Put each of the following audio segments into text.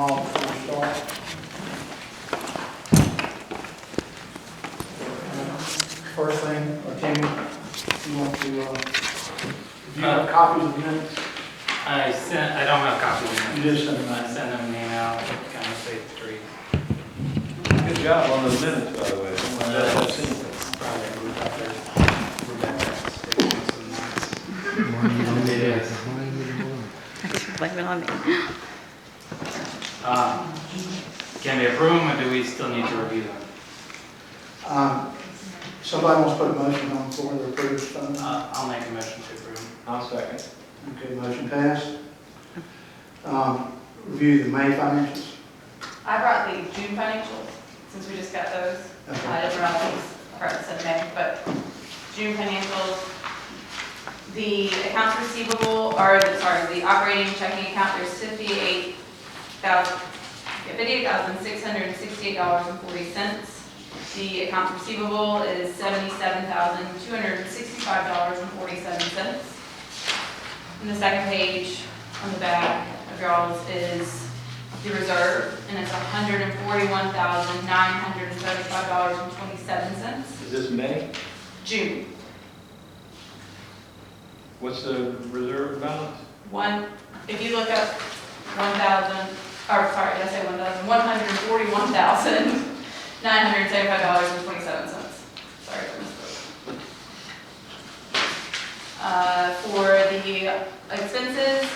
hall before we start. First thing, Tammy, you want to, do you have copies of the minutes? I don't have copies of You them. just sent them I out. sent them an email, kind of say 3. Good job on those minutes, by the way. I've seen them. Probably Rebecca. It is. Blame it on me. Can we approve them, or do we still need to review them? Somebody wants to put a motion on the floor to approve the funds? I'll make a motion to approve them. I'll second. Okay, motion passed. Review the May financials. I brought the June financials, since we just got those. Okay. I didn't bring these for the May, but June financials, the accounts receivable, the operating checking account, there's $58,668.40. The accounts receivable is $77,265.47. And the second page on the back of y'all's is the reserve, and it's $141,975.27. Is this May? June. What's the reserve balance? If you look up 1,000, or sorry, did I say 1,000? $141,975.27. Sorry, I misspoke. For the expenses,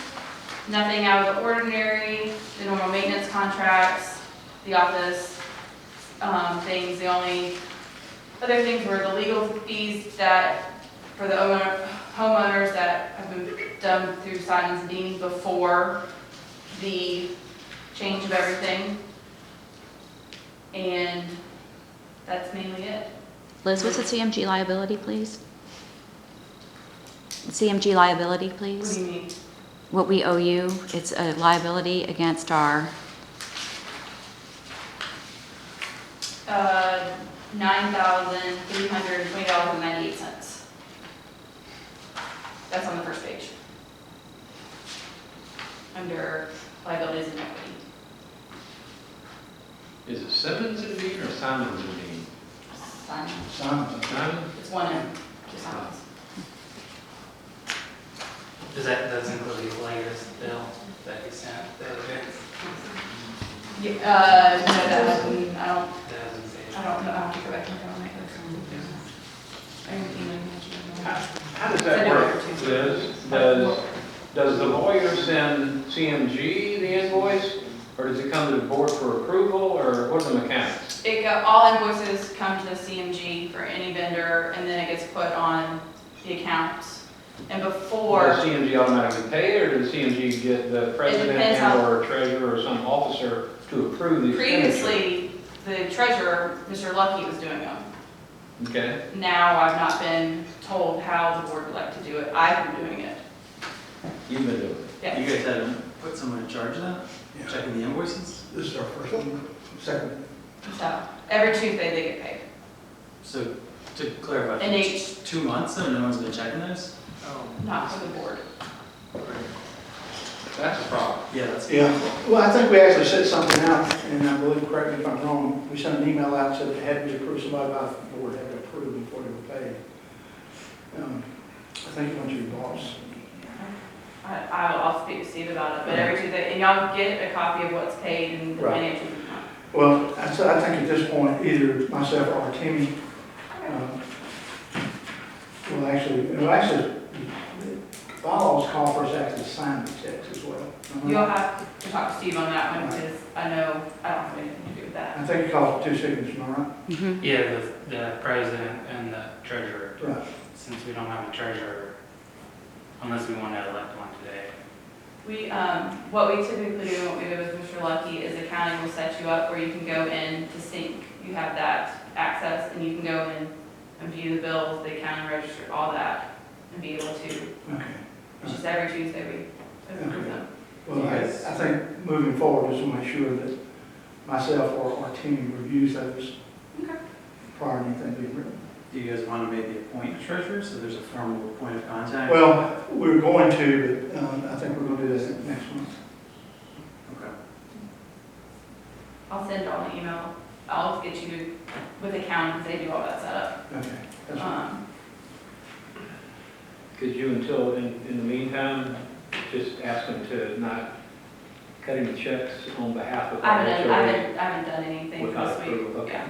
nothing out of the ordinary, the normal maintenance contracts, the office things. The only other things were the legal fees that, for the homeowners that have been done through Simons and Dean before the change of everything. And that's mainly it. Liz, what's the CMG liability, please? CMG liability, What do please? you mean? What we owe you, it's a liability against our, $9,320.98. That's on the first page. Under liabilities and equity. Is it Simmons and Dean or Simons and Dean? Simon. Simon. Simon? It's one M, just Simons. Does include the latest bill that you sent the other day? No, that hasn't, That doesn't say. I don't know, I'll have to go back and look at it. How does that work, Liz? Does the lawyer send CMG the invoice, or does it come to the board for approval, or what are the mechanics? All invoices come to the CMG for any vendor, and then it gets put on the accounts. And before, Does CMG automatically pay, or does CMG get the president depends how- or treasurer or some officer to approve the expenditure? previously, the treasurer, Mr. Lucky, was doing them. Okay, Now, I've not been told how the board would like to do it. I've been doing it. you've been doing it. Yeah. You guys had to put someone in charge of that, Yeah. checking the invoices? This is our first one. Second. So, every Tuesday they get paid. So to clarify, And each, 2 months and no one's been checking those? not for the board. That's a problem. Yeah, that's. Yeah, well, I think we actually sent something out, and I believe, correct me if I'm wrong, we sent an email out that said it had to be approved, somebody by the board had to approve before they were paid. I think it went to your boss. I'll speak to Steve about it, but every Tuesday, and y'all get a copy of what's paid and the Right. financials. Well, I think at this point, either myself or Timmy, actually, bylaws call for us to actually sign the checks as well. You'll have to talk to Steve on that one, because I know I don't have anything to do with that. I think it calls for 2 signatures, am I right? Yeah, the president and the treasurer, Right. since we don't have a treasurer, unless we want to elect one today. What we typically do, what we do with Mr. Lucky, is the county will set you up where you can go in to sync. You have that access, and you can go in and view the bills, the accounting register, all that, and be able to, Okay. it's just every Tuesday we approve them. Well, I think moving forward, just to make sure that myself or our team reviews those Okay. prior to anything being written. Do you guys want to maybe appoint a treasurer, so there's a formal point of contact? Well, we're going to, but I think we're going to do that next month. Okay. I'll send y'all an email. I'll get you with accounting, because they do all that setup. Okay. That's fine. Could you, until, in the meantime, just ask them to not cut any checks on behalf of I our haven't, HOA? I haven't done anything Without this week, approval, okay. yeah.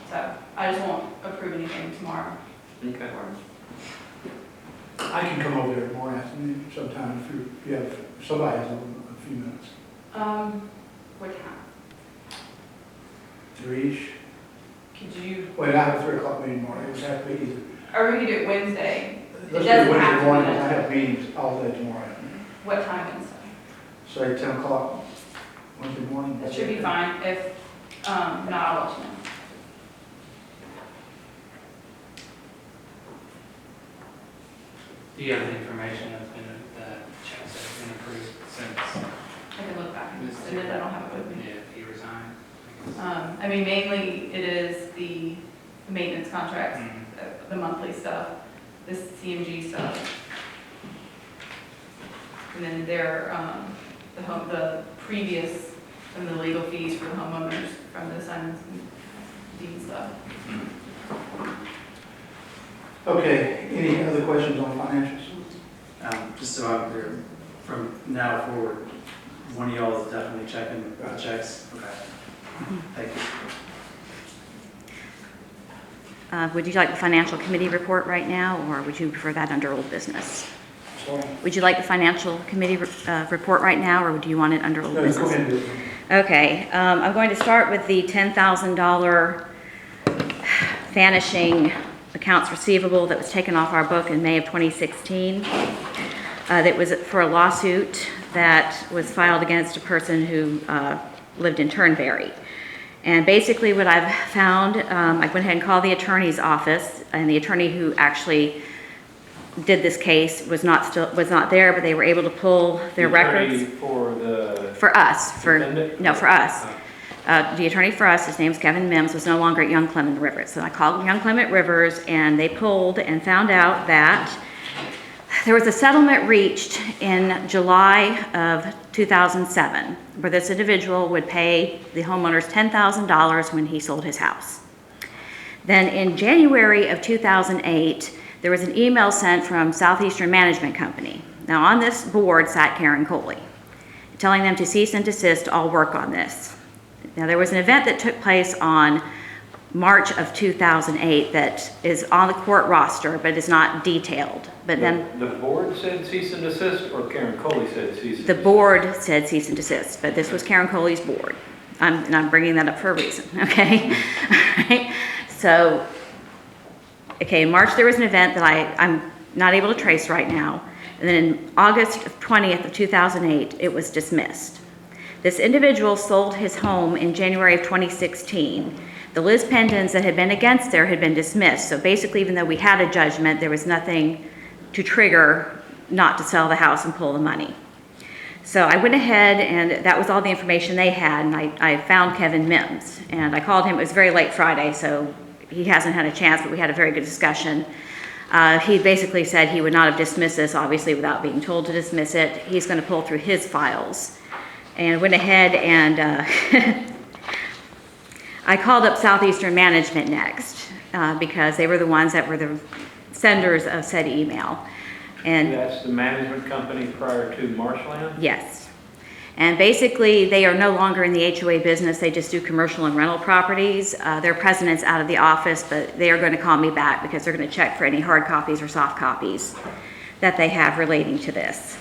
So, I just won't approve anything tomorrow. Okay. Or- I can come over there tomorrow afternoon sometime if you have, if somebody has a few minutes. What time? 3-ish. Could you, Wait, I have a 3 o'clock meeting tomorrow. It would have to be either. or we could do it Wednesday. Let's do doesn't have Wednesday to be morning. that. I have meetings all day tomorrow afternoon. What time Wednesday? Say 10 o'clock Wednesday morning. That should be fine. If, not, I'll let you know. Do you have the information that's been, the checks that have been approved since, I can look back and send it. I don't have it with me. yeah, he resigned? I mean, mainly it is the maintenance contracts, Mhm. the monthly stuff, this CMG stuff. And then the previous, from the legal fees for the homeowners, from the Simons and Dean stuff. Okay, any other questions on financials? Just so I'm clear, from now forward, one of y'all is definitely checking the checks? Okay. Thank you. Would you like the financial committee report right now, or would you prefer that under old business? Sorry. Would you like the financial committee report right now, or do you want it under old No, business? go ahead and do it. Okay, I'm going to start with the $10,000 vanishing accounts receivable that was taken off our book in May of 2016. That was for a lawsuit that was filed against a person who lived in Turnberry. And basically what I've found, I went ahead and called the attorney's office, and the attorney who actually did this case was not there, but they were able to pull their The records. attorney for the For us, defendant? no, for us. The attorney for us, his name's Kevin Mims, was no longer at Young Clement Rivers. So I called Young Clement Rivers, and they pulled and found out that there was a settlement reached in July of 2007, where this individual would pay the homeowners $10,000 when he sold his house. Then in January of 2008, there was an email sent from Southeastern Management Company. Now on this board sat Karen Coley, telling them to cease and desist all work on this. Now there was an event that took place on March of 2008 that is on the court roster, but is not detailed. But then The board said cease and desist, or Karen Coley said cease and desist? the board said cease and desist, but this was Karen Coley's board. And I'm bringing that up for a reason, okay? Alright, so, okay, in March there was an event that I'm not able to trace right now. And then in August of 20th of 2008, it was dismissed. This individual sold his home in January of 2016. The Liz Pendens that had been against there had been dismissed. So basically, even though we had a judgment, there was nothing to trigger not to sell the house and pull the money. So I went ahead, and that was all the information they had, and I found Kevin Mims. And I called him, it was very late Friday, so he hasn't had a chance, but we had a very good discussion. He basically said he would not have dismissed this, obviously, without being told to dismiss it. He's going to pull through his files. And went ahead and I called up Southeastern Management next because they were the ones that were the senders of said email. And That's the management company prior to Marshland? yes. And basically, they are no longer in the HOA business. They just do commercial and rental properties. Their president's out of the office, but they are going to call me back because they're going to check for any hard copies or soft copies that they have relating to this.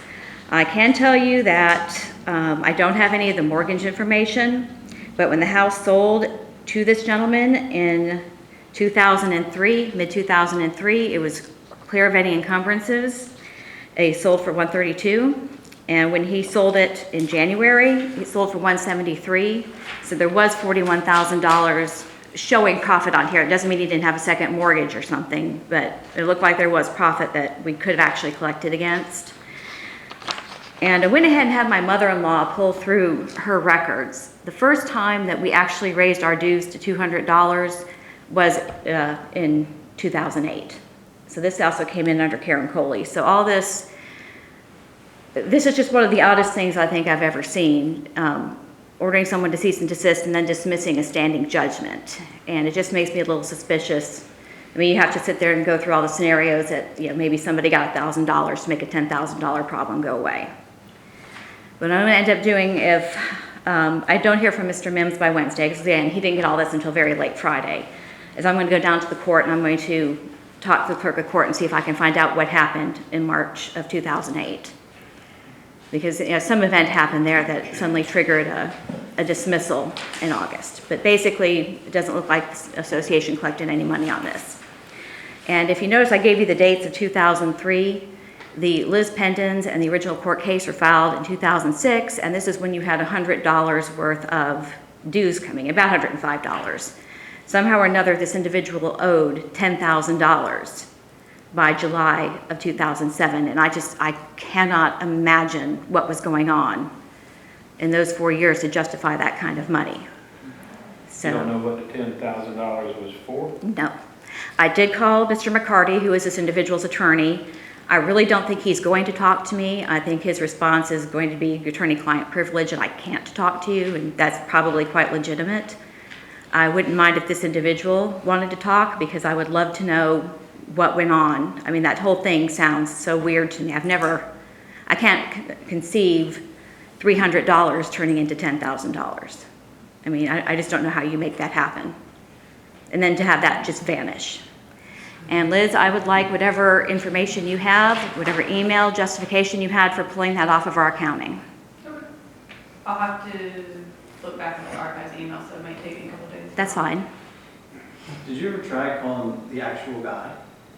I can tell you that I don't have any of the mortgage information, but when the house sold to this gentleman in 2003, mid-2003, it was clear of any encumbrances. It sold for $132, and when he sold it in January, it sold for $173. So there was $41,000 showing profit on here. It doesn't mean he didn't have a second mortgage or something, but it looked like there was profit that we could have actually collected against. And I went ahead and had my mother-in-law pull through her records. The first time that we actually raised our dues to $200 was in 2008. So this also came in under Karen Coley. So all this is just one of the oddest things I think I've ever seen. ordering someone to cease and desist and then dismissing a standing judgment. And it just makes me a little suspicious. I mean, you have to sit there and go through all the scenarios that, you know, maybe somebody got $1,000 to make a $10,000 problem go away. What I'm gonna end up doing if I don't hear from Mr. Mims by Wednesday, because again, he didn't get all this until very late Friday, is I'm gonna go down to the court and I'm going to talk to the clerk of court and see if I can find out what happened in March of 2008. Because, you know, some event happened there that suddenly triggered a dismissal in August. But basically, it doesn't look like the association collected any money on this. And if you notice, I gave you the dates of 2003. The Liz Pendens and the original court case were filed in 2006, and this is when you had $100 worth of dues coming, about $105. Somehow or another, this individual owed $10,000 by July of 2007, and I cannot imagine what was going on in those 4 years to justify that kind of money. So, You don't know what the $10,000 was for? no. I did call Mr. McCarty, who is this individual's attorney. I really don't think he's going to talk to me. I think his response is going to be attorney-client privilege, and I can't talk to you, and that's probably quite legitimate. I wouldn't mind if this individual wanted to talk, because I would love to know what went on. I mean, that whole thing sounds so weird to me. I can't conceive $300 turning into $10,000. I mean, I just don't know how you make that happen. And then to have that just vanish. And Liz, I would like whatever information you have, whatever email justification you had for pulling that off of our accounting. Okay. I'll have to look back at the archives email, so it might take me a couple days. That's fine. Did you ever try calling the actual guy?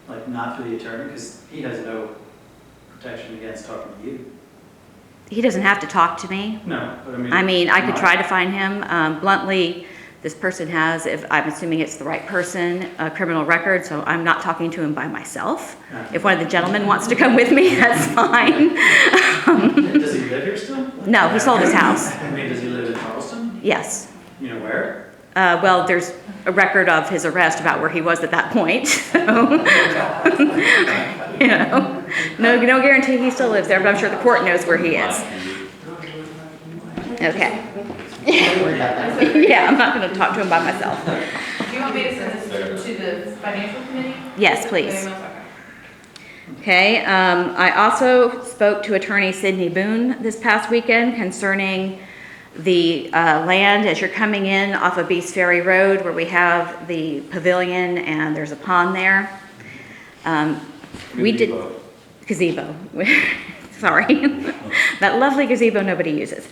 Like, not through the attorney, because he has no protection against talking to you. He doesn't have to talk to me. No, but I mean. I mean, I could try to find him. Bluntly, this person has, if I'm assuming it's the right person, a criminal record, so I'm not talking to him by myself. If one of the gentlemen wants to come with me, that's fine. Does he live here still? No, he sold his house. I mean, does he live in Charleston? Yes. You know where? Well, there's a record of his arrest about where he was at that point, so, you know, no guarantee he still lives there, but I'm sure the court knows where he is. Okay. Yeah, I'm not gonna talk to him by myself. Do you want me to send this to the financial committee? Yes, please. Okay. Okay, I also spoke to attorney Sydney Boone this past weekend concerning the land as you're coming in off of Beast Ferry Road, where we have the pavilion and there's a pond there. We did gazebo. Sorry, that lovely gazebo nobody uses.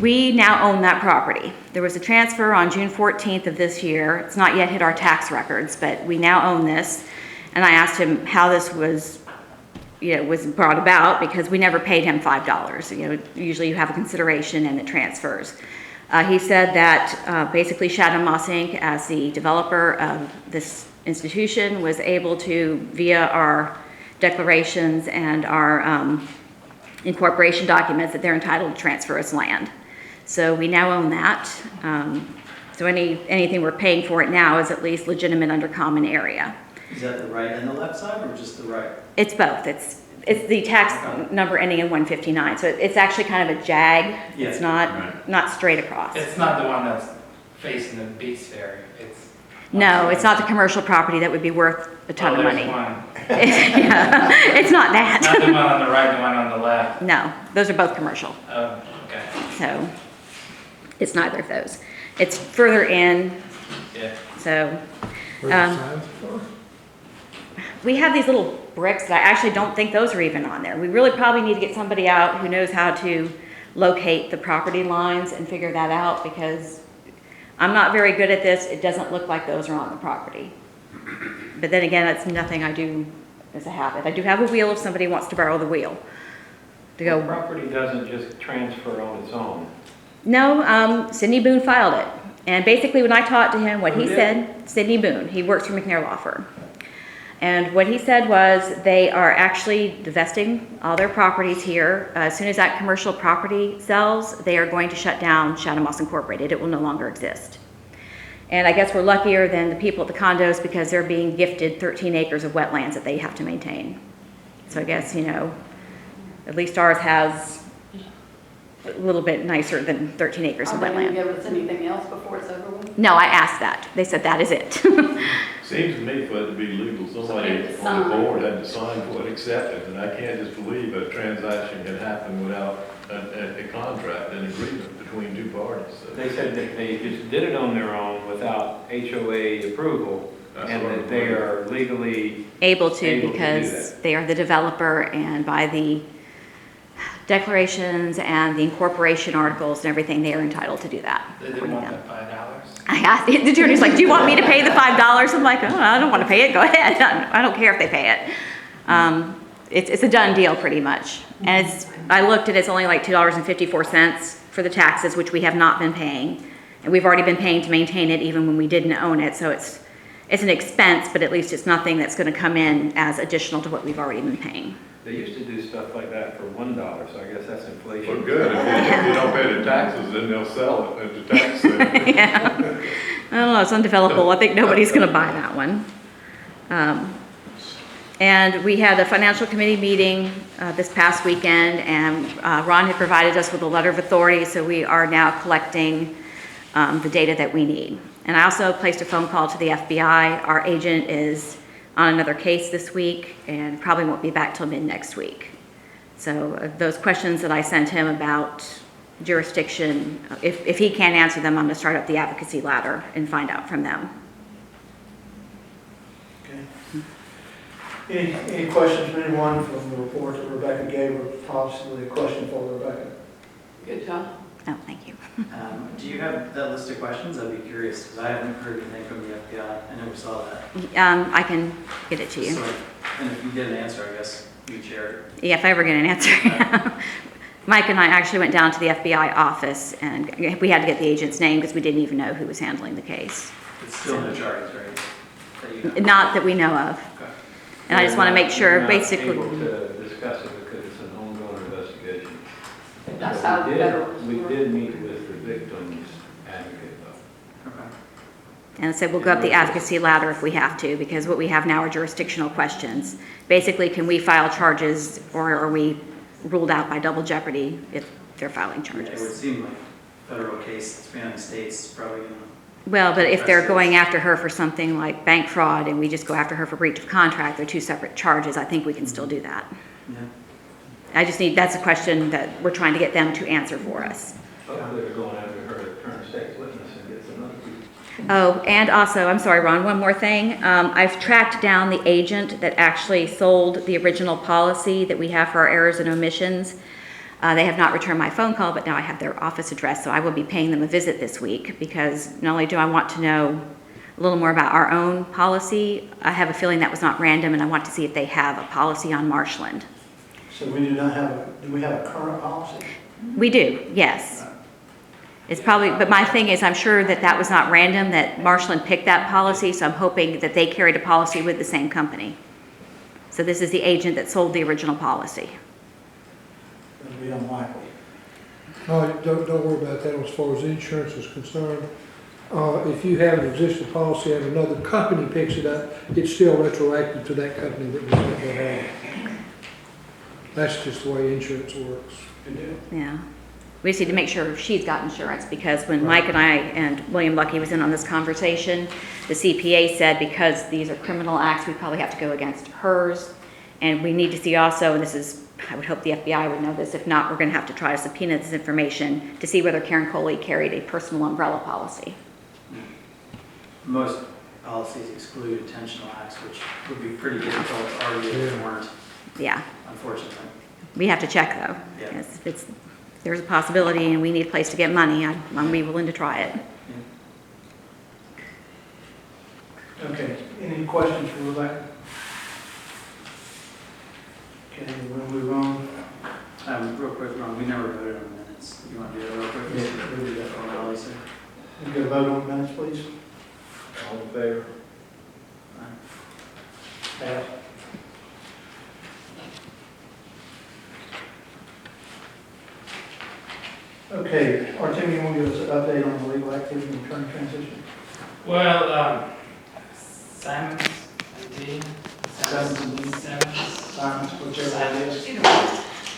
We now own that property. There was a transfer on June 14th of this year. It's not yet hit our tax records, but we now own this. And I asked him how this was, was brought about, because we never paid him $5. Usually you have a consideration and it transfers. He said that basically Shadow Moss Inc., as the developer of this institution, was able to, via our declarations and our incorporation documents, that they're entitled to transfer us land. So we now own that. So anything we're paying for it now is at least legitimate under common area. Is that the right and the left side, or just the right? It's both. It's the tax number ending in 159. So it's actually kind of a jag. Yeah. It's not straight across. It's not the one that's facing the Beast Ferry. No, it's not the commercial property that would be worth a ton of money. One. Yeah, it's not that. Not the one on the right, the one on the left. No, those are both commercial. Oh, okay. So it's neither of those. It's further in. Yeah. So we have these little bricks that I actually don't think those are even on there. We really probably need to get somebody out who knows how to locate the property lines and figure that out, because I'm not very good at this. It doesn't look like those are on the property. But then again, that's nothing I do as a habit. I do have a wheel if somebody wants to borrow the wheel to go. The property doesn't just transfer on its own. No, Sidney Boone filed it. And basically when I talked to him, what he Who did? said, Sidney Boone, he works for McNair Law Firm. And what he said was they are actually divesting all their properties here. As soon as that commercial property sells, they are going to shut down Shadow Moss Incorporated. It will no longer exist. And I guess we're luckier than the people at the condos, because they're being gifted 13 acres of wetlands that they have to maintain. So I guess, at least ours has a little bit nicer than 13 acres of Are they gonna wetland. give us anything else before it's over with? No, I asked that. They said that is it. Seems to me for it to be legal, somebody have to on the sign. board had to sign for it, accept it, and I can't just believe a transaction can happen without a contract, an agreement between two parties. So They said that they just did it on their own without HOA approval, that's and what I'm that they believing. are legally, Able to Able to do because that. they are the developer, and by the declarations and the incorporation articles and everything, they are entitled to do that. They didn't according to want them. that $5. I asked, the attorney's like, do you want me to pay the $5? I'm like, oh, I don't want to pay it, go ahead. I don't care if they pay it. It's a done deal pretty much. And I looked at it's only like $2.54 for the taxes, which we have not been paying. And we've already been paying to maintain it even when we didn't own it. So it's an expense, but at least it's nothing that's going to come in as additional to what we've already been paying. they used to do stuff like that for $1, so I guess that's inflation. Well, good, if you don't pay the taxes, then they'll sell it at the tax sale. Yeah. I don't know, it's undevelopable. I think nobody's going to buy that one. And we had a financial committee meeting this past weekend, and Ron had provided us with a letter of authority, so we are now collecting the data that we need. And I also placed a phone call to the FBI. Our agent is on another case this week and probably won't be back till mid next week. So those questions that I sent him about jurisdiction, if he can't answer them, I'm going to start up the advocacy ladder and find out from them. Okay. Any questions from anyone from the report that Rebecca gave, or possibly a question for Rebecca? Good job. Oh, thank you. Do you have that list of questions? I'd be curious, because I haven't heard anything from the FBI. I never saw that. I can get it to you. So, and if you get an answer, I guess you share it. Yeah, if I ever get an answer. Mike and I actually went down to the FBI office, and we had to get the agent's name because we didn't even know who was handling the case. It's still no charges, right? That you know. Not that we know of. Okay. And I just want to make sure, We're not basically, able to discuss it because it's an ongoing investigation. That's So how we federal. did meet with the victim's advocate though. Okay. and so we'll go up the advocacy ladder if we have to, because what we have now are jurisdictional questions. Basically, can we file charges, or are we ruled out by double jeopardy if they're filing Yeah, it would charges? seem like federal case spanning states is probably gonna. Well, but if they're going after her for something like bank fraud and we just go after her for breach of contract, they're two separate charges, I think we can still do that. Yeah. That's a question that we're trying to get them to answer for us. Oh, they're going after her to turn state's witness and get some other people. Oh, and also, I'm sorry, Ron, one more thing. I've tracked down the agent that actually sold the original policy that we have for our errors and omissions. They have not returned my phone call, but now I have their office address, so I will be paying them a visit this week, because not only do I want to know a little more about our own policy, I have a feeling that was not random, and I want to see if they have a policy on marshland. So we do not have, do we have a current policy? We do, yes. It's probably, but my thing is, I'm sure that that was not random, that Marshland picked that policy, so I'm hoping that they carried a policy with the same company. So this is the agent that sold the original policy. That'd be unlikely. No, don't worry about that as far as insurance is concerned. If you have an existing policy and another company picks it up, it's still retroactive to that company that was let go of. That's just the way insurance works. Good deal. Yeah. We just need to make sure she's got insurance, because when Mike and I and William Lucky was in on this conversation, the CPA said because these are criminal acts, we probably have to go against hers. And we need to see also, and this is, I would hope the FBI would know this, if not, we're gonna have to try to subpoena this information to see whether Karen Coley carried a personal umbrella policy. Most policies exclude intentional acts, which would be pretty difficult to argue if they weren't, Yeah, unfortunately. we have to check though. Yeah. Yes, if there's a possibility and we need a place to get money, I'm be willing to try it. Okay, any questions for Rebecca? Okay, we'll move on. Real quick, Ron, we never voted on the minutes. You want to do that real quick? Yeah, we'll do that. Formality, sir. We get a vote on the minutes, please. All in favor? Pass. Okay, Artemi, you want to give us an update on the legal activity and attorney transition? Well, Simon's, ID, Simon's. Simon's, Silence, whichever it is.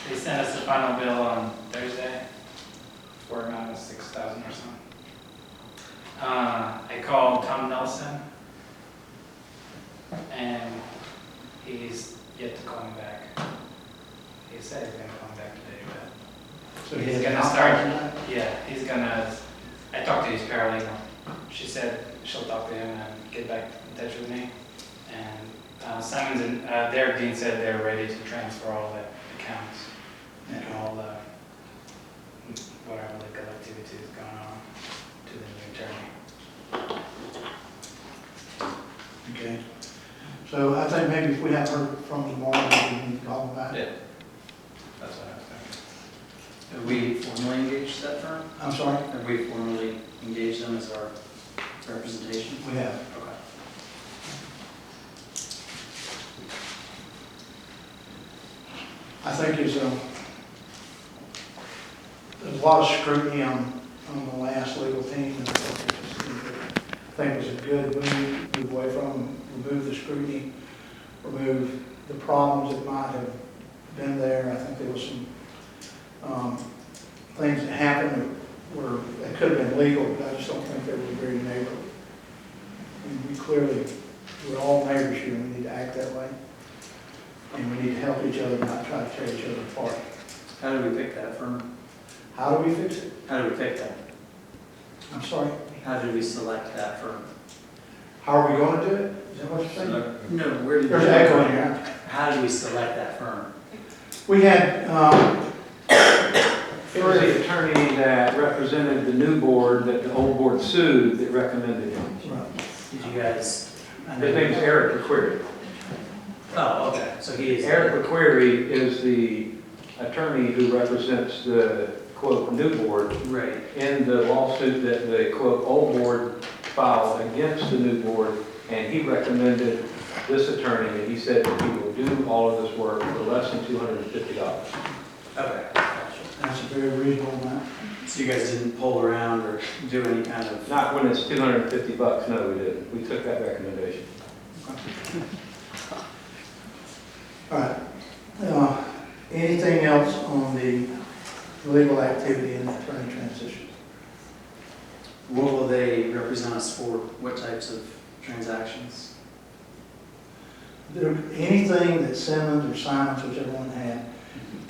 they sent us the final bill on Thursday. for around 6,000 or something. I called Tom Nelson, and he's yet to call me back. He said he's gonna call me back today, but So he's has gonna not start. called you back? Yeah, he's gonna. I talked to his paralegal. She said she'll talk to him and get back in touch with me. And Simons and Derek Dean said they're ready to transfer all the accounts and all the whatever legal activities going on to the new attorney. Okay. So I think maybe if we haven't heard from them tomorrow, we need to call them back. Yeah, that's what I was thinking. Have we formally engaged that firm? I'm sorry? Have we formally engaged them as our representation? We have. Okay. I think there's a lot of scrutiny on the last legal team. And I think it was a good move away from, remove the scrutiny, remove the problems that might have been there. I think there was some things that happened that could have been legal, but I just don't think they were very neighborly. And we're all neighbors here, and we need to act that way. And we need to help each other, not try to tear each other apart. How did we pick that firm? How do we fix it? How did we pick that? I'm sorry? How did we select that firm? How are we going to do it? Is that what you're saying? No, where did There's an echo in here. How did we select that firm? We had, It was the attorney that represented the new board that the old board sued that recommended him. Did you guys? His name's Eric McQuarrie. Oh, okay, so he is. Eric McQuarrie is the attorney who represents the quote new board Right. in the lawsuit that the quote old board filed against the new board, and he recommended this attorney, and he said that he will do all of this work for less than $250. Okay, gotcha. that's a very reasonable amount. So you guys didn't poll around or do any kind of? Not when it's $250, no, we didn't. We took that recommendation. All right. Anything else on the legal activity in the attorney transition? What will they represent us for? What types of transactions? Anything that Simmons or Simons, whichever one had,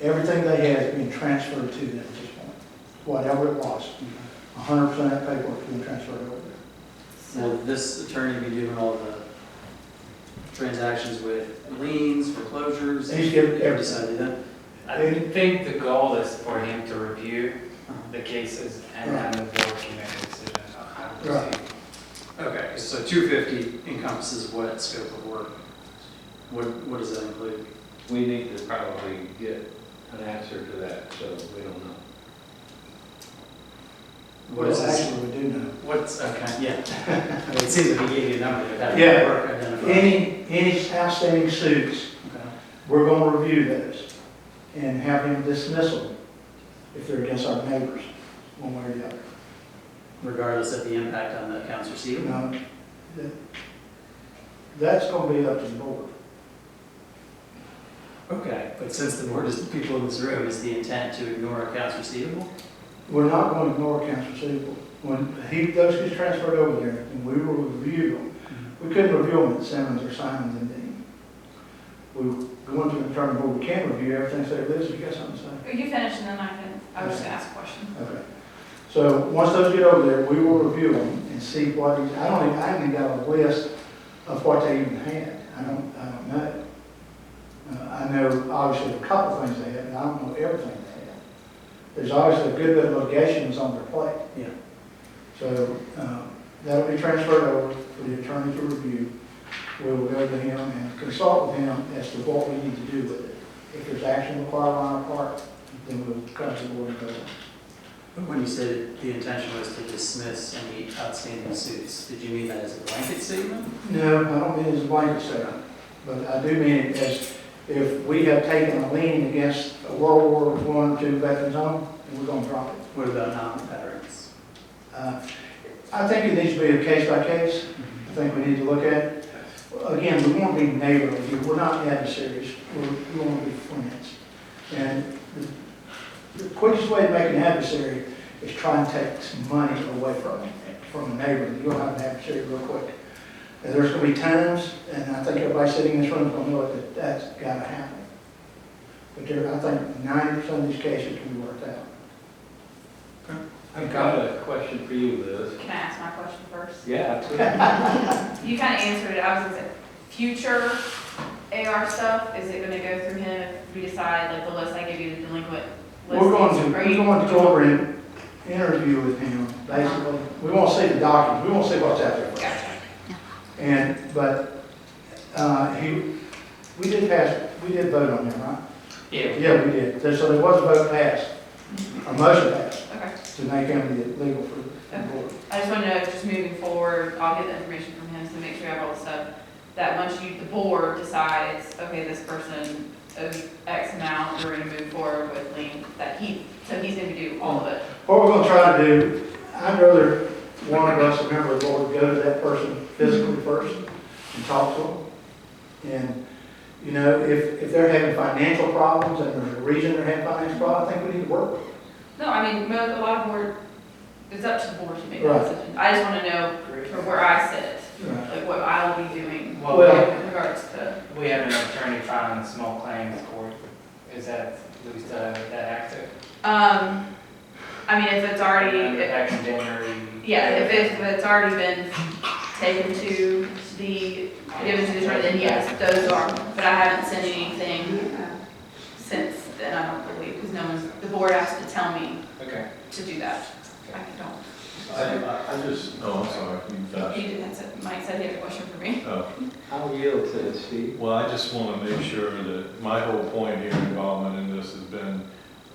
everything they had is being transferred to them at this point. Whatever it was, 100% of that paperwork is being transferred over there. Will this attorney be doing all the transactions with liens, foreclosures? He's getting Ever decided that? I think the goal is for him to review the cases and then the board can make a decision on how to Right. proceed. Okay, so 250 encompasses what scope of work? What does that include? We need to probably get an answer to that, so we don't know. What is Well, this? actually, we do know. What's, okay, yeah. It seems like he gave you a number, but that Yeah. work identified. Any outstanding suits, Okay. we're going to review those and have him dismiss them if they're against our neighbors, one way or the other. Regardless of the impact on the accounts receivable? Now, that's going to be up to the board. Okay, but since the board is the people in this room, is the intent to ignore accounts receivable? We're not going to ignore accounts receivable. When those get transferred over there, and we will review them, we couldn't review them at Simmons or Simons and Dean. We go into the attorney board, we can review everything, say, Liz, you got something to say? You finish and then I was gonna ask a question. Okay. So once those get over there, we will review them and see what, I haven't even got a list of what they even had. I don't know. I know obviously a couple things they had, and I don't know everything they had. There's obviously a good bit of litigation that's on their plate. Yeah. So that'll be transferred over for the attorney to review. We will go to him and consult with him as to what we need to do with it. If there's action required on our part, then we'll come to the board and go. But when you said the intention was to dismiss any outstanding suits, did you mean that as a blanket statement? No, I don't mean it as a blanket statement, but I do mean it as if we have taken a lien against a World War I or II veterans home, and we're going to drop it. What about non-veterans? I think it needs to be a case by case. I think we need to look at it. Again, we want to be neighborly here. We're not adversaries. We want to be friends. And the quickest way to make an adversary is try and take some money away from a neighbor. You'll have an adversary real quick. And there's gonna be times, and I think everybody sitting in this room is gonna know that that's gotta happen. But there, I think 90% of these cases can be worked out. I've got a question for you, Liz. Can I ask my question first? Yeah, absolutely. You kind of answered it, I was gonna say, future AR stuff, is it gonna go through him if we decide, like the list I give you, the delinquent list? We're going to go over and interview with him, basically. We won't see the documents, we won't see what's out there. Gotcha. But we did vote on him, right? Yeah, Yeah, we did. So there was a vote passed, a motion passed Okay. to make him the legal for the board. I just want to know, just moving forward, I'll get the information from him to make sure I have all the stuff, that once the board decides, okay, this person owes X amount, we're going to move forward with lien, so he's going to do all of it. What we're gonna try to do, I'd rather one of us, a member of the board, go to that person physically first and talk to them. And, you know, if they're having financial problems and there's a reason they're having financial problems, I think we need to work with them. No, I mean, a lot of board, it's up to the board to make Right. that decision. I just want to know from where I sit, Right. like what I'll be doing Well, Well- in regards to. we have an attorney filing small claims court. Is that, that active? I mean, if it's already, Back in January. yeah, if it's already been taken to given to the attorney, then yes, those are, but I haven't sent anything since then, I don't believe, because the board has to tell me Okay. to do that. I don't. I just, oh, I'm sorry, you finish. You didn't, Mike said he had a question for me. Oh. I'll yield to Steve. Well, I just want to make sure that my whole point here, involvement in this has been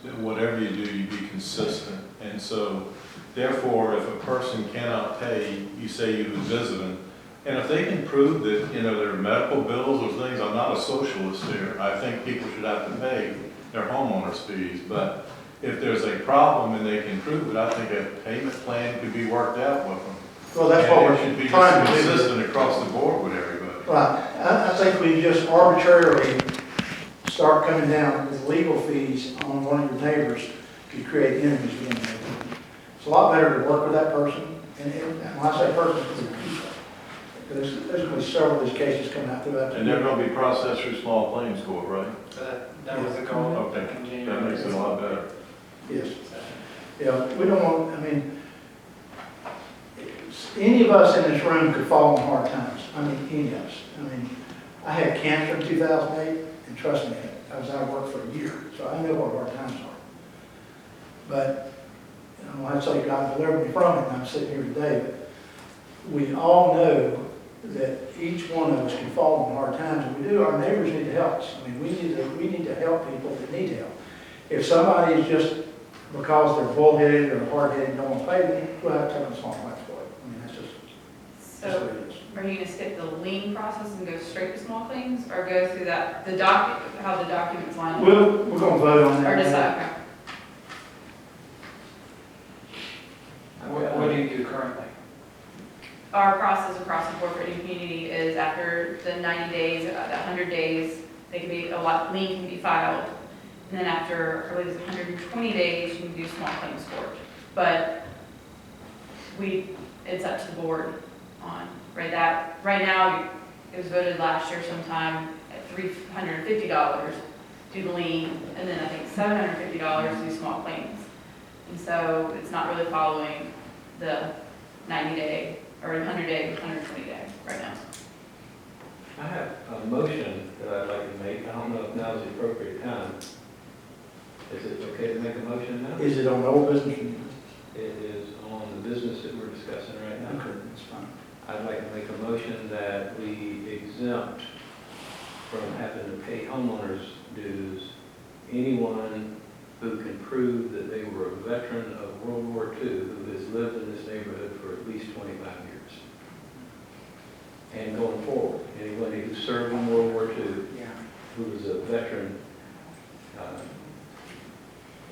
that whatever you do, you be consistent. And so therefore, if a person cannot pay, you say you visit them. And if they can prove that, you know, their medical bills or things, I'm not a socialist here. I think people should have to pay their homeowners fees. But if there's a problem and they can prove it, I think a payment plan could be worked out with them. Well, that's what And it should we're be trying to do. consistent across the board with everybody. Right. I think we just arbitrarily start coming down with legal fees on one of your neighbors to create enemies within the neighborhood. It's a lot better to work with that person, and when I say person, it's people. Because there's going to be several of these cases coming out throughout the And they're year. going to be processed through small claims court, right? That was the goal. Okay, back in January. that makes it a lot better. Yes. Yeah, we don't want, I mean, any of us in this room could fall in hard times. I mean, any of us. I mean, I had cancer in 2008, and trust me, I was out of work for a year, so I know what hard times are. But, you know, I'd say God delivered me from it, and I'm sitting here today, but we all know that each one of us can fall in hard times, and we do, our neighbors need to help us. I mean, we need to help people that need help. If somebody is just, because they're bullheaded or hard-headed and don't want to pay, then we'll have to take them a small claims court. I mean, that's just the So way it is. are you going to skip the lien process and go straight to small claims, or go through how the documents line up? We're going to vote on that. Or decide, okay. What do you do currently? Our process across the board for any community is after the 90 days, the 100 days, lien can be filed. And then after, I believe it's 120 days, you can do small claims court. But it's up to the board on, right? Right now, it was voted last year sometime at $350 do the lien, and then I think $750 do small claims. And so it's not really following the 90-day or 100-day, 120-day right now. I have a motion that I'd like to make. I don't know if now's the appropriate time. Is it okay to make a motion now? Is it on old business? It is on the business that we're discussing right now. Okay, that's fine. I'd like to make a motion that we exempt from having to pay homeowners dues anyone who can prove that they were a veteran of World War II who has lived in this neighborhood for at least 25 years. And going forward, anybody who served in World War II, Yeah. who was a veteran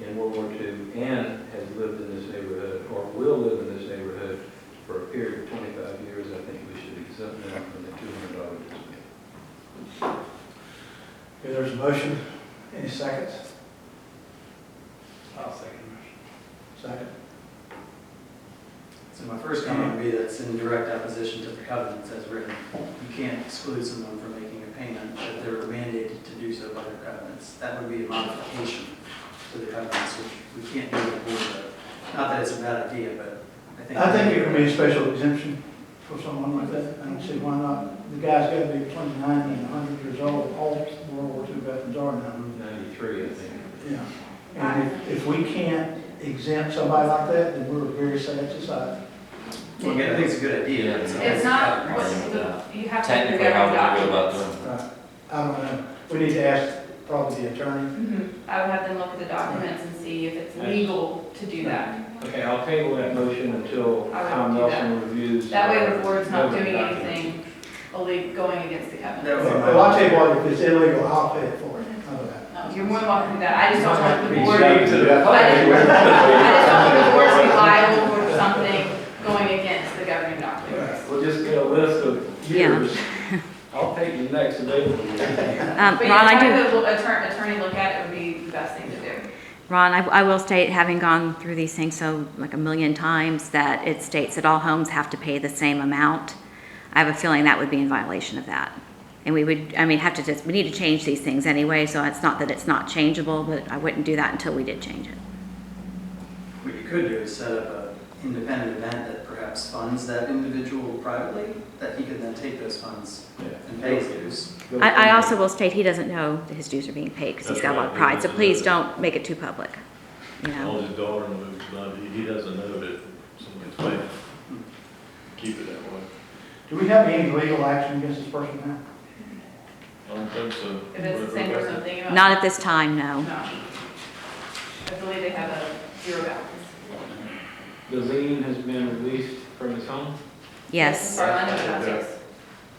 in World War II and has lived in this neighborhood or will live in this neighborhood for a period of 25 years, I think we should exempt them from the $200 discount. Okay, there's a motion. Any seconds? I'll second the motion. Second. So my first comment would be that's in direct opposition to the covenants as written. You can't exclude someone from making a payment if they're mandated to do so by their covenants. That would be a modification to the covenants, which we can't do with the board of. Not that it's a bad idea, but I think it could be a special exemption for someone like that. I don't see why not. The guy's got to be between 90 and 100 years old. All World War II veterans are now. 93, I think. Yeah. And if we can't exempt somebody like that, then we're a very sad society. Well, again, I think it's a good idea. It's not, you have to. Technically, how would we go about doing Right. I don't know. We need to ask probably the attorney. I would have them look at the documents and see if it's legal to do that. Okay, I'll table that motion until I would Tom do Nelson reviews. That way the board's not doing documents. anything illegal, going against the That covenant. would be Well, I'll tell you what, if it's illegal, I'll pay it for it. How about that? No, you're more than welcome to do that. I just don't want the Be board, safe to the I just don't want the board to be public. liable for something going against the governing documents. We'll just get a list of Yeah. years. I'll take the next available. But Ron, yeah, I do. having the attorney look at it would be the best thing to do. Ron, I will state, having gone through these things so like a million times, that it states that all homes have to pay the same amount. I have a feeling that would be in violation of that. And we would, I mean, we need to change these things anyway, so it's not that it's not changeable, but I wouldn't do that until we did change it. What you could do is set up an independent event that perhaps funds that individual privately, that he could then take those funds and pay his dues. I also will state, he doesn't know that his dues are being paid because he's got a lot of pride, so please don't make it too public, you know? All his daughter knows, but he doesn't know that somebody's paying. Keep it that way. Do we have any legal action against this person now? I don't think so. If it's the same or something. about- Not at this time, no. No. I believe they have a zero balance. The lien has been released from his home? Yes, As far as I know, that's yes.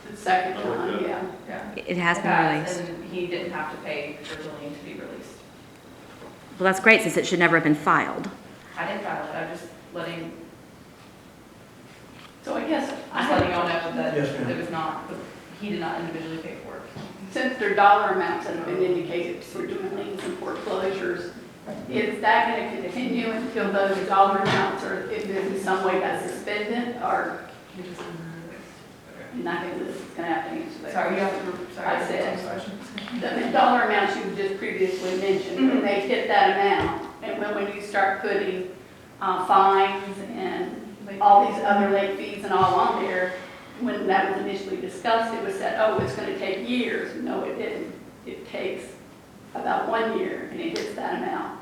The second time, yeah. Yeah. it has been released. And he didn't have to pay for the lien to be released. Well, that's great, since it should never have been filed. I didn't file it, I'm just letting So I guess I y'all know have, that Yes, ma'am. it was not, he did not individually pay for it. since their dollar amounts have been indicated for doing liens and foreclosures, is that going to continue until those dollar amounts are, if there's in some way that's suspended, or you're not going to, it's going to have to answer that? Sorry, you have to, sorry. I said- next question. The dollar amounts you just previously mentioned, when they hit that amount, and when you start putting fines and all these other late fees and all on there, when that was initially discussed, it was said, oh, it's going to take years. No, it didn't. It takes about 1 year, and it hits that amount,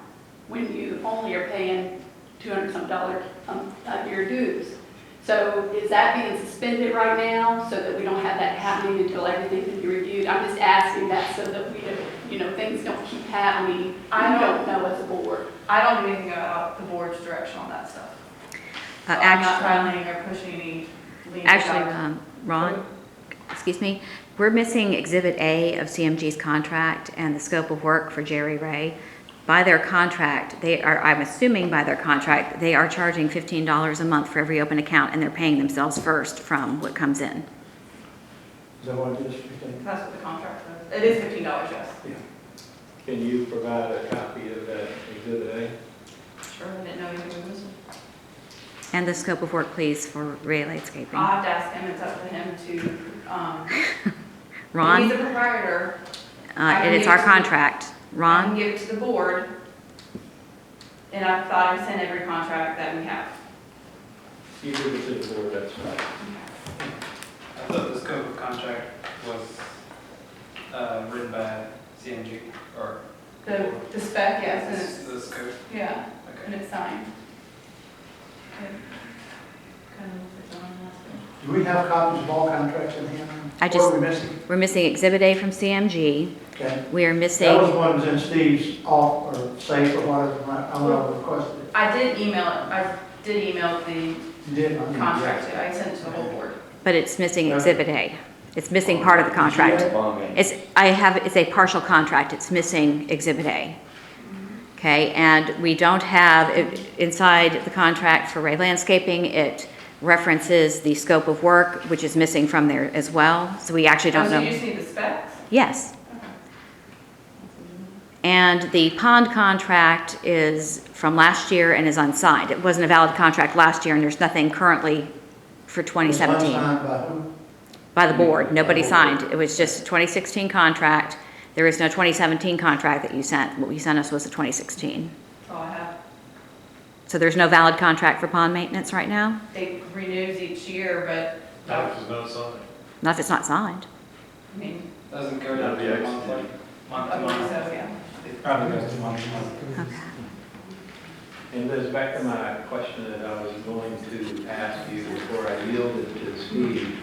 when you only are paying $200-some a year dues. So is that being suspended right now, so that we don't have that happening until everything can be reviewed? I'm just asking that so that we, things don't keep happening. I We don't- don't know as a board. I don't do anything about the board's direction on that stuff. So I'm not Actually, filing or pushing any liens. actually, Ron, excuse me, we're missing Exhibit A of CMG's contract and the scope of work for Jerry Ray. By their contract, I'm assuming by their contract, they are charging $15 a month for every open account, and they're paying themselves first from what comes in. Is that what it is, 15? That's what the contract says. It is $15, yes. Can you provide a copy of that Exhibit A? Sure, I didn't know anything was missing. And the scope of work, please, for Ray Landscaping. I'll have to ask him, it's up to him to, Ron, he's the proprietor. I and it's can our give it to- contract. I can Ron, give it to the board, and I thought I sent every contract that we have. You give it to the board, that's fine. I thought the scope of contract was written by CMG, or? The spec, yes, and it's, The scope, yeah, and okay. it's signed. Okay. Kind of looks like someone else did. Do we have copies of all contracts in hand? I What just- are we missing? we're missing Exhibit A from CMG. Okay. We are That was missing, the one that was in Steve's off, or safe, or whatever, I don't know, requested it. I did email it, I did email the You did? I didn't. contract, I sent it to the whole board. but it's missing Exhibit A. It's missing part of the contract. Did It's a partial contract, it's missing Exhibit A. Okay, and we don't have, inside the contract for Ray Landscaping, it references the scope of work, which is missing from there as well, so we actually don't So you know. just need the specs? Yes, and the pond contract is from last year and is unsigned. It wasn't a valid contract last year, and there's nothing currently for 2017 Signed by who? by the board. Nobody signed. It was just a 2016 contract. There is no 2017 contract that you sent. What you sent us was a 2016. That's all I have. So there's no valid contract for pond maintenance right now? It renews each year, but, That was no sign. Not if it's not signed. I mean, Doesn't go down to monthly, month to I believe month. so, yeah. It probably goes to month to month. Okay. And Liz, back to my question that I was going to ask you before I yielded to Steve.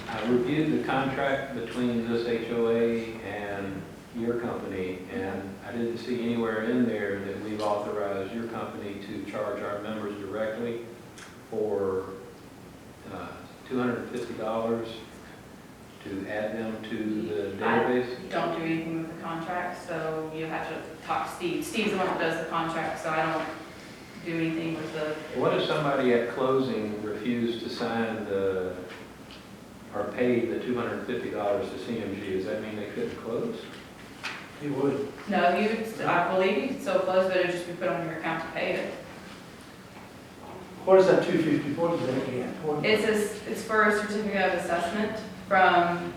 I reviewed the contract between this HOA and your company, and I didn't see anywhere in there that we've authorized your company to charge our members directly for $250 to add them to the database. Don't do anything with the contract, so you have to talk to Steve. Steve's the one that does the contract, so I don't do anything with the, What if somebody at closing refused to sign or pay the $250 to CMG? Does that mean they couldn't close? He would. no, I believe you could still close, but it'd just be put on your account to pay it. What is that 250, what is that again? It's for a certificate of assessment from,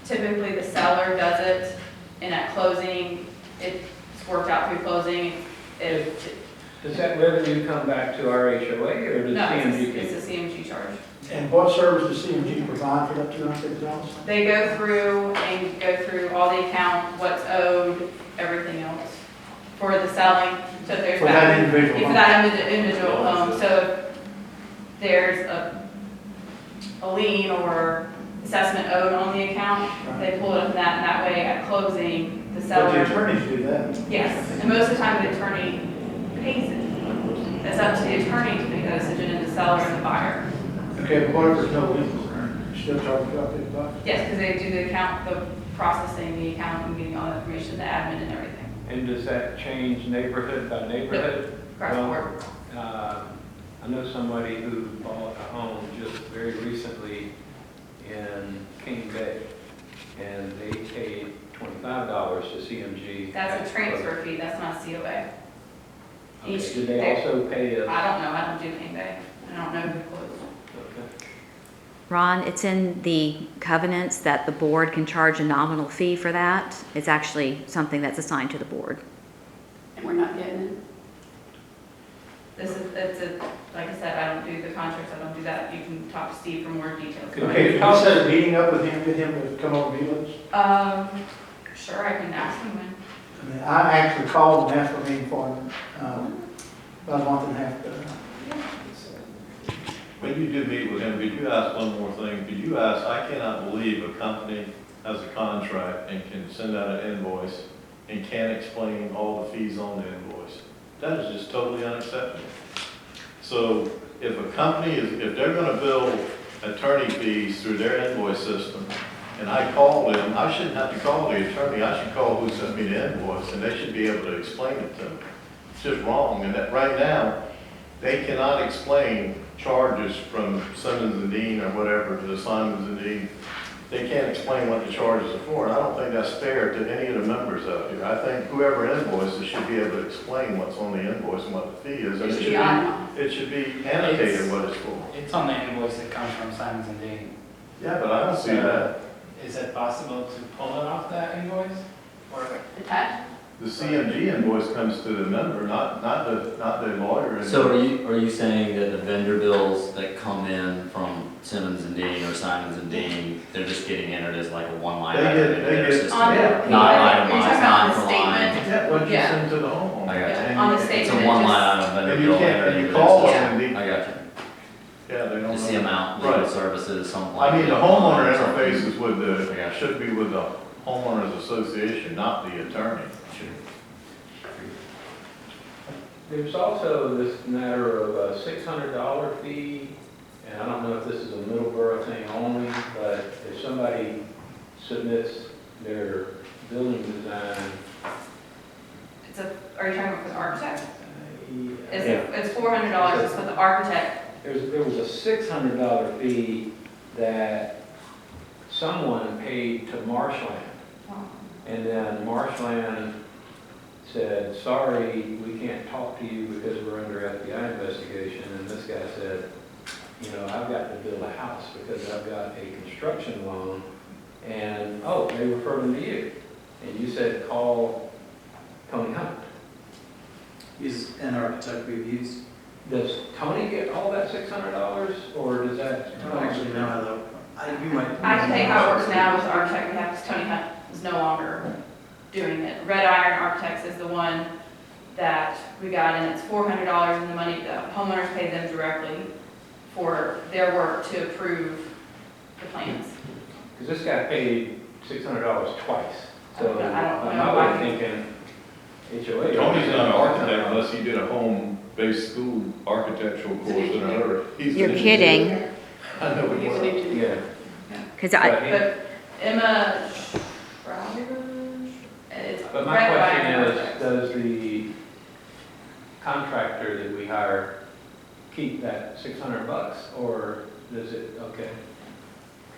typically the seller does it, and at closing, it's worked out through closing. Does that revenue come back to our HOA or does No, CMG? it's a CMG charge. And what service does CMG provide for that $250? They go through and go through all the account, what's owed, everything else for the selling. So if there's For that individual For home. that individual home. So if there's a lien or assessment owed on the account, they pull it up that, and that way at closing, the But the seller. attorneys do that. Yes, and most of the time the attorney pays it. It's up to the attorney to make that decision, and the seller and the buyer. Okay, but what if there's no lien? You still charge $250? Yes, because they do the account, the processing, the account, and getting all the information, the admin and everything. And does that change neighborhood by neighborhood? Across the board. I know somebody who bought a home just very recently in King Bay, and they paid $25 to CMG. That's a transfer fee, that's not a COA. Okay, Each- did they also pay us? I don't know, I don't do King Bay. I don't know who closed. Okay. Ron, it's in the covenants that the board can charge a nominal fee for that. It's actually something that's assigned to the board. And we're not getting it. Like I said, I don't do the contracts, I don't do that. You can talk to Steve for more details. Could Okay, can you set a meeting up with him, get him to come over and meet with us? Sure, I can ask him when. I mean, I actually called and asked for a meeting for him, about a month and a half ago. When you do meet with him, could you ask one more thing? Could you ask, I cannot believe a company has a contract and can send out an invoice and can't explain all the fees on the invoice. That is just totally unacceptable. So if a company if they're gonna bill attorney fees through their invoice system, and I call them, I shouldn't have to call the attorney, I should call who sent me the invoice, and they should be able to explain it to me. It's just wrong, and that right now, they cannot explain charges from Simmons and Dean or whatever to the Simons and Dean. They can't explain what the charges are for, and I don't think that's fair to any of the members out here. I think whoever invoices should be able to explain what's on the invoice and what the fee is. And It should be itemized. it should be annotated what it's for. It's on the invoice that comes from Simons and Dean. Yeah, but I don't see that. Is it possible to pull it off that invoice? Or Attached. The CMG invoice comes to the member, not the lawyer. So are you saying that the vendor bills that come in from Simmons and Dean or Simons and Dean, they're just getting entered as like a one-line They item get- in they their get- system? On the, Yeah. Not you're talking itemized, about on not the for line. statement. Yeah, what you Yeah. send to the homeowner. I got you. Yeah, on the It's a statement, it one-line just, item vendor And you bill. can't, entered and you into call their them, system. and I got you. yeah, they don't Just the know. amount, legal Right. services, something I like. mean, the that. homeowner Something. interfaces with I got you. should be with the homeowners association, not the attorney. Sure. There's also this matter of a $600 fee, and I don't know if this is a Middleborough thing only, but if somebody submits their building design. are you talking about for the architect? Yeah. It's $400 for the architect. There was a $600 fee that someone paid to Marshland, and then Marshland said, sorry, we can't talk to you because we're under FBI investigation. And this guy said, you know, I've got to build a house because I've got a construction loan. And, oh, they referred them to you. And you said, call Tony Hunt. He's an architect we've used. Does Tony get all that $600 or does that? I don't actually know how you might. I can tell you how it works now with the architect we have, because Tony Hunt is no longer doing it. Red Iron Architects is the one that we got, and it's $400 in the money, the homeowners paid them directly for their work to approve the plans. Because this guy paid $600 twice. So I don't know I'm why. not thinking HOA. Tony's not an architect unless he did a home-based school architectural course in another. He's You're an kidding. engineer. I know he was. Yeah. Because But he- But Emma Schreiber, it's But my Red question Iron is, Architects. does the contractor that we hire keep that $600 or does it, okay?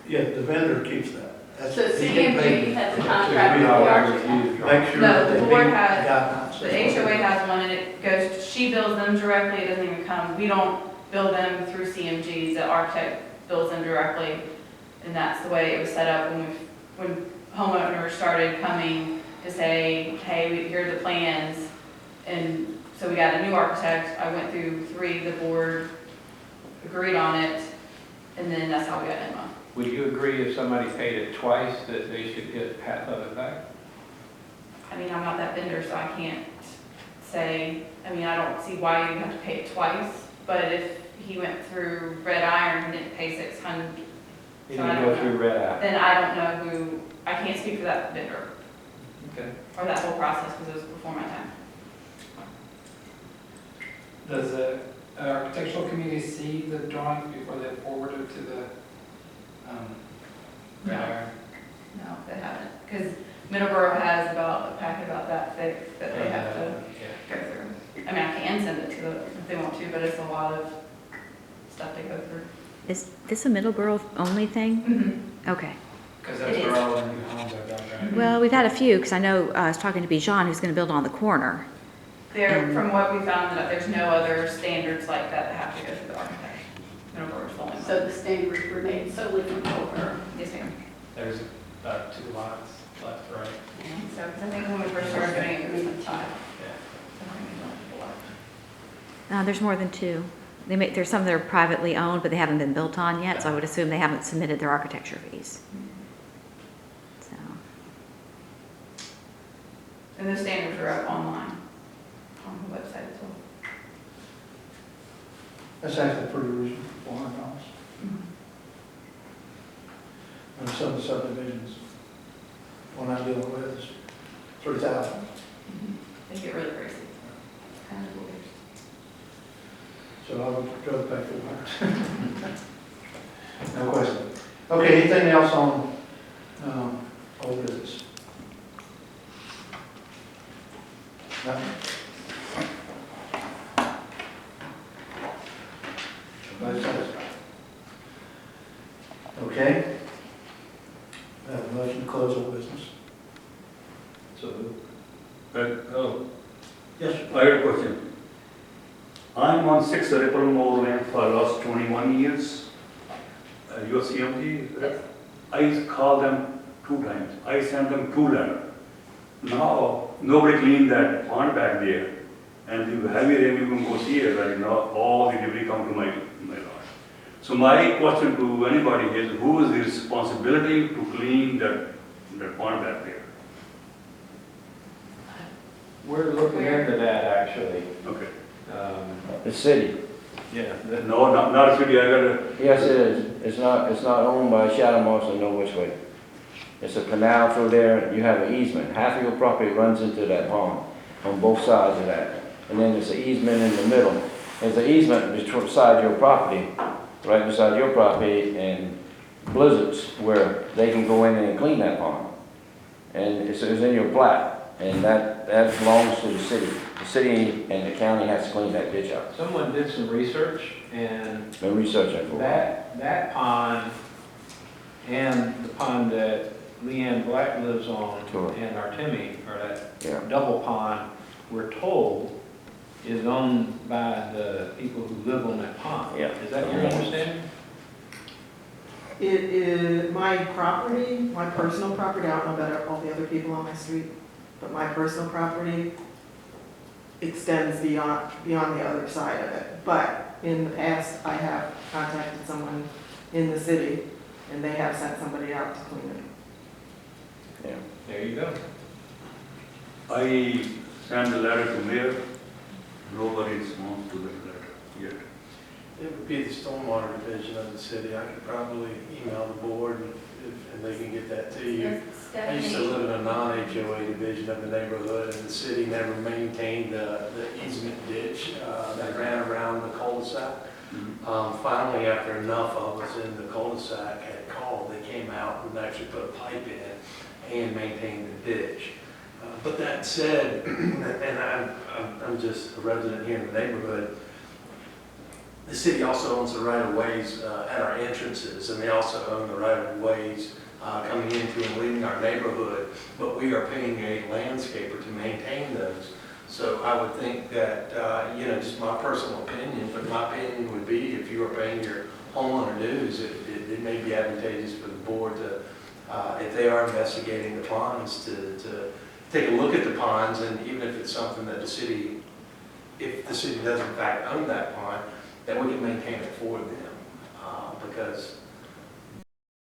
Yeah, the vendor keeps that. That's- So he get paid. CMG has a So contract we with the always architect. use- Make sure No, that the they meet board the has- guidelines. The HOA has one, and it goes, she bills them directly, it doesn't even come, we don't bill them through CMGs, the architect bills them directly. And that's the way it was set up when homeowners started coming to say, hey, here are the plans. And so we got a new architect, I went through 3, the board agreed on it, and then that's how we got Emma. Would you agree if somebody paid it twice that they should get half of it back? I mean, I'm not that vendor, so I can't say, I mean, I don't see why you have to pay it twice, but if he went through Red Iron and didn't pay 600, He So I didn't don't go through Red Eye. then I don't know who, I can't speak for that vendor, Okay. or that whole process, because it was before my time. Does the architectural committee see the drawings before they forward it to the, Red No. Iron? No, they haven't, because Middleborough has about, a packet about that thick that they have to Yeah. go through. I mean, I can send it to them if they want to, but it's a lot of stuff to go through. is this a Middleborough only thing? Okay. Because that's It where is. all the new homes are built, right? Well, we've had a few, because I know, I was talking to Bijan, who's going to build on the corner. There, from what we found, that there's no other standards like that that have to go through the architect. Middleborough's the only one. So the standards remain solely from Colbert. Yes, ma'am. There's 2 lots left, right? So, 'cause I think when we first started doing it, it was 5. Yeah. There's more than 2. There's some that are privately owned, but they haven't been built on yet, so I would assume they haven't submitted their architecture fees. So, And those standards are up online, on the website as well. That's actually pretty reasonable, $400. And some of the subdivisions, one I'm dealing with is 3,000. They get really crazy. Kind of weird. So I would go pay $400. No question. Okay, anything else on, old business? Nothing? Everybody satisfied? Okay. We have a motion to close old business. So, Oh, Yes, sir. I have a question. I'm on 6 Ripple More Lane for last 21 years. Your CMT, Yes. I called them 2 times. I sent them 2 letters. Now, nobody cleaned that pond back there. And the heavy rain, you can go see it, right now, all the debris come to my lot. So my question to anybody is, who is the responsibility to clean that pond back there? we're looking into that actually. Okay. The city. Yeah. No, not a city, I got a, Yes, it is. It's not owned by Shadow Moss in no which way. It's a canal through there. You have an easement. Half of your property runs into that pond on both sides of that. And then there's an easement in the middle. There's an easement beside your property, right beside your property, and Blizzards, where they can go in and clean that pond. And it's in your plat. And that belongs to the city. The city and the county has to clean that ditch out. Someone did some research and Been researching for a while. that pond and the pond that Leanne Black lives on Sure. and Artemi, or that Yeah. double pond, we're told, is owned by the people who live on that pond. Yeah. Is that your understanding? It is my property, my personal property, I don't know about all the other people on my street, but my personal property extends beyond the other side of it. But in the past, I have contacted someone in the city, and they have sent somebody out to clean it. Yeah. There you go. I sent a letter to mayor, nobody responds to that letter yet. It would be the stormwater division of the city. I could probably email the board and they can get that to you. I used to live in a non-HOA division of the neighborhood, and the city never maintained the easement ditch that ran around the cul-de-sac. Finally, after enough of us in the cul-de-sac had called, they came out and actually put a pipe in and maintained the ditch. But that said, and I'm just a resident here in the neighborhood, the city also owns the right-of-ways at our entrances, and they also own the right-of-ways coming into and leaving our neighborhood, but we are paying a landscaper to maintain those. So I would think that, just my personal opinion, but my opinion would be if you are paying your homeowner dues, it may be advantageous for the board to, if they are investigating the ponds, to take a look at the ponds, and even if it's something that the city, if the city does in fact own that pond, that we can maintain it for them. Because